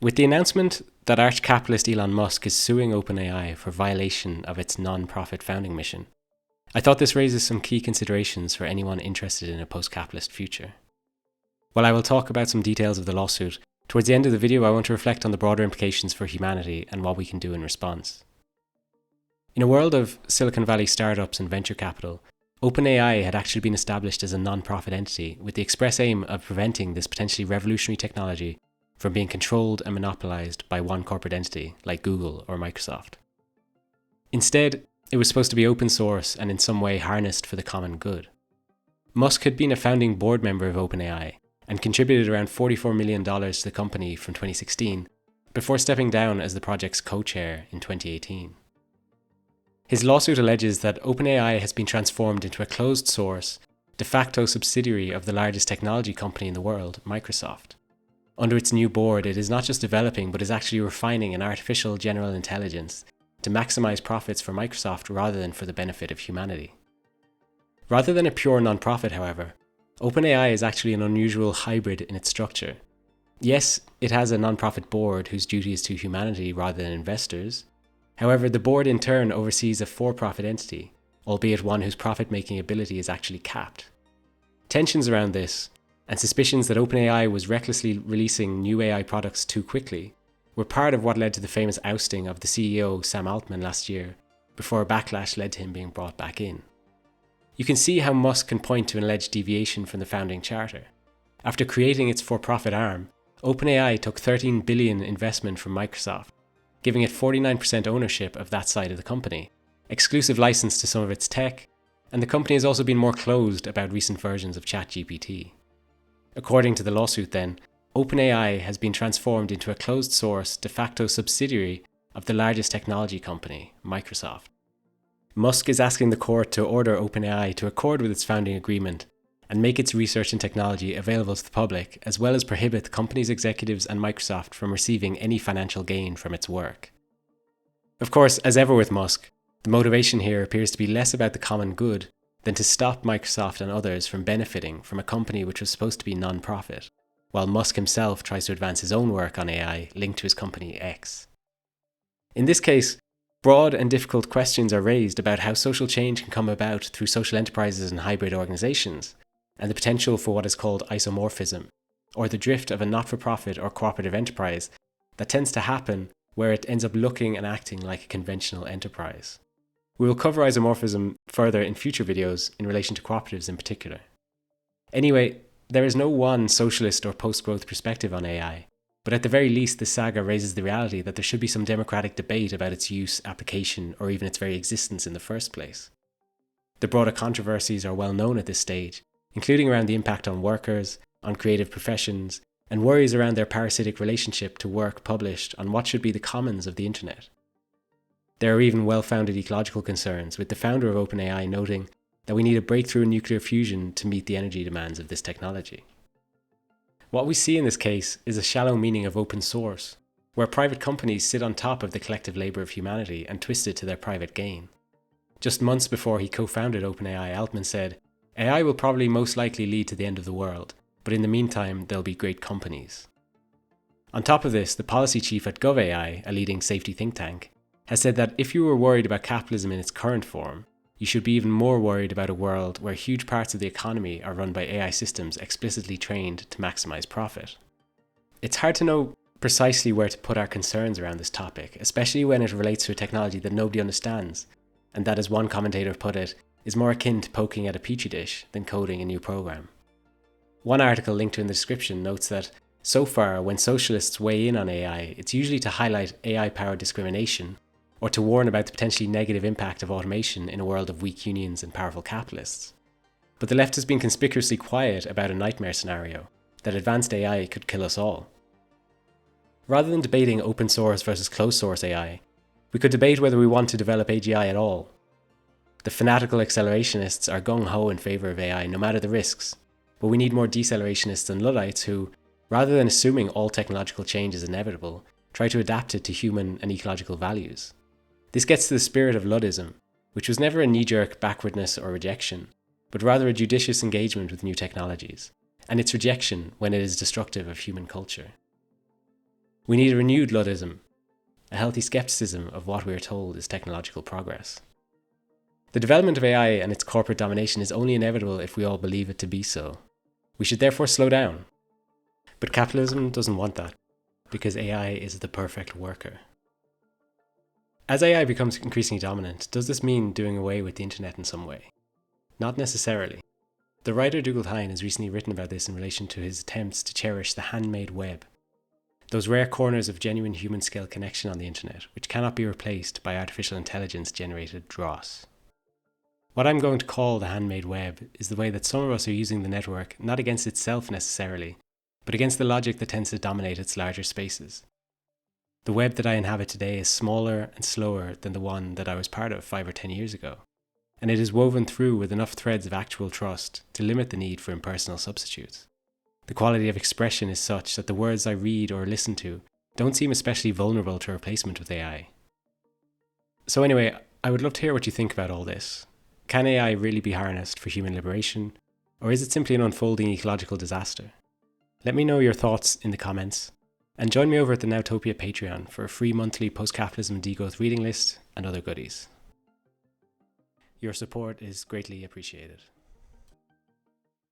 With the announcement that arch-capitalist Elon Musk is suing OpenAI for violation of its non-profit founding mission, I thought this raises some key considerations for anyone interested in a post-capitalist future. While I will talk about some details of the lawsuit, towards the end of the video I want to reflect on the broader implications for humanity and what we can do in response. In a world of Silicon Valley startups and venture capital, OpenAI had actually been established as a non-profit entity with the express aim of preventing this potentially revolutionary technology from being controlled and monopolized by one corporate entity like Google or Microsoft. Instead, it was supposed to be open source and in some way harnessed for the common good. Musk had been a founding board member of OpenAI and contributed around $44 million to the company from 2016 before stepping down as the project's co-chair in 2018. His lawsuit alleges that OpenAI has been transformed into a closed source, de facto subsidiary of the largest technology company in the world, Microsoft. Under its new board, it is not just developing but is actually refining an artificial general intelligence to maximize profits for Microsoft rather than for the benefit of humanity. Rather than a pure non-profit, however, OpenAI is actually an unusual hybrid in its structure. Yes, it has a non-profit board whose duty is to humanity rather than investors. However, the board in turn oversees a for-profit entity, albeit one whose profit-making ability is actually capped. Tensions around this, and suspicions that OpenAI was recklessly releasing new AI products too quickly, were part of what led to the famous ousting of the CEO Sam Altman last year, before a backlash led to him being brought back in. You can see how Musk can point to an alleged deviation from the founding charter. After creating its for-profit arm, OpenAI took $13 billion investment from Microsoft, giving it 49% ownership of that side of the company, exclusive license to some of its tech, and the company has also been more closed about recent versions of ChatGPT. According to the lawsuit then, OpenAI has been transformed into a closed source de facto subsidiary of the largest technology company, Microsoft. Musk is asking the court to order OpenAI to accord with its founding agreement and make its research and technology available to the public, as well as prohibit the company's executives and Microsoft from receiving any financial gain from its work. Of course, as ever with Musk, the motivation here appears to be less about the common good than to stop Microsoft and others from benefiting from a company which was supposed to be non-profit, while Musk himself tries to advance his own work on AI linked to his company X. In this case, broad and difficult questions are raised about how social change can come about through social enterprises and hybrid organizations, and the potential for what is called isomorphism, or the drift of a not-for-profit or cooperative enterprise that tends to happen where it ends up looking and acting like a conventional enterprise. We will cover isomorphism further in future videos in relation to cooperatives in particular. Anyway, there is no one socialist or post-growth perspective on AI, but at the very least this saga raises the reality that there should be some democratic debate about its use, application, or even its very existence in the first place. The broader controversies are well known at this stage, including around the impact on workers, on creative professions, and worries around their parasitic relationship to work published on what should be the commons of the internet. There are even well-founded ecological concerns, with the founder of OpenAI noting that we need a breakthrough in nuclear fusion to meet the energy demands of this technology. What we see in this case is a shallow meaning of open source, where private companies sit on top of the collective labour of humanity and twist it to their private gain. Just months before he co-founded OpenAI, Altman said, "AI will probably most likely lead to the end of the world, but in the meantime there'll be great companies." On top of this, the policy chief at GovAI, a leading safety think tank, has said that if you were worried about capitalism in its current form, you should be even more worried about a world where huge parts of the economy are run by AI systems explicitly trained to maximize profit. It's hard to know precisely where to put our concerns around this topic, especially when it relates to a technology that nobody understands, and that, as one commentator put it, is more akin to poking at a petri dish than coding a new program. One article linked to in the description notes that, so far, when socialists weigh in on AI, it's usually to highlight AI-powered discrimination, or to warn about the potentially negative impact of automation in a world of weak unions and powerful capitalists. But the left has been conspicuously quiet about a nightmare scenario, that advanced AI could kill us all. Rather than debating open source versus closed source AI, we could debate whether we want to develop AGI at all. The fanatical accelerationists are gung-ho in favour of AI no matter the risks, but we need more decelerationist and Luddites who, rather than assuming all technological change is inevitable, try to adapt it to human and ecological values. This gets to the spirit of Luddism, which was never a knee-jerk backwardness or rejection, but rather a judicious engagement with new technologies, and its rejection when it is destructive of human culture. We need a renewed Luddism, a healthy skepticism of what we are told is technological progress. The development of AI and its corporate domination is only inevitable if we all believe it to be so. We should therefore slow down. But capitalism doesn't want that, because AI is the perfect worker. As AI becomes increasingly dominant, does this mean doing away with the internet in some way? Not necessarily. The writer Dougal Hine has recently written about this in relation to his attempts to cherish the handmade web, those rare corners of genuine human-scale connection on the internet, which cannot be replaced by artificial intelligence-generated dross. What I'm going to call the handmade web is the way that some of us are using the network not against itself necessarily, but against the logic that tends to dominate its larger spaces. The web that I inhabit today is smaller and slower than the one that I was part of 5 or 10 years ago, and it is woven through with enough threads of actual trust to limit the need for impersonal substitutes. The quality of expression is such that the words I read or listen to don't seem especially vulnerable to replacement with AI. So anyway, I would love to hear what you think about all this. Can AI really be harnessed for human liberation, or is it simply an unfolding ecological disaster? Let me know your thoughts in the comments, and join me over at the Nowtopia Patreon for a free monthly post-capitalism degrowth reading list and other goodies. Your support is greatly appreciated.